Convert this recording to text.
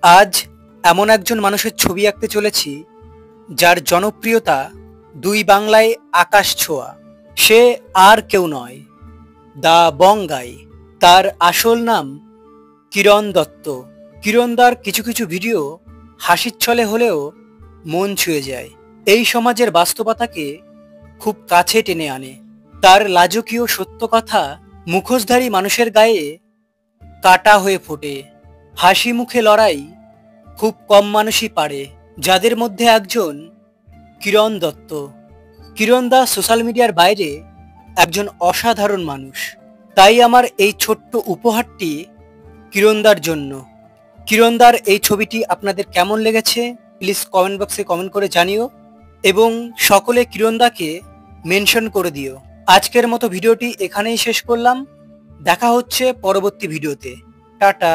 আজ এমন একজন মানুষের ছবি আঁকতে চলেছি যার জনপ্রিয়তা দুই বাংলায় আকাশ ছোঁয়া। সে আর কেউ নয়, দা বঙ্গাই। তার আসল নাম কিরণ দত্ত। কিরণদার কিছু কিছু ভিডিও হাসির ছলে হলেও মন ছুঁয়ে যায়, এই সমাজের বাস্তবতাকে খুব কাছে টেনে আনে। তার লাজকীয় সত্য কথা মুখোশধারী মানুষের গায়ে কাটা হয়ে ফোটে। হাসি মুখে লড়াই খুব কম মানুষই পারে, যাদের মধ্যে একজন কিরণ দত্ত। কিরণদা সোশ্যাল মিডিয়ার বাইরে একজন অসাধারণ মানুষ। তাই আমার এই ছোট্ট উপহারটি কিরণদার জন্য। কিরণদার এই ছবিটি আপনাদের কেমন লেগেছে প্লিজ কমেন্ট বক্সে কমেন্ট করে জানিও, এবং সকলে কিরণদাকে মেনশন করে দিও। আজকের মতো ভিডিওটি এখানেই শেষ করলাম। দেখা হচ্ছে পরবর্তী ভিডিওতে। টাটা।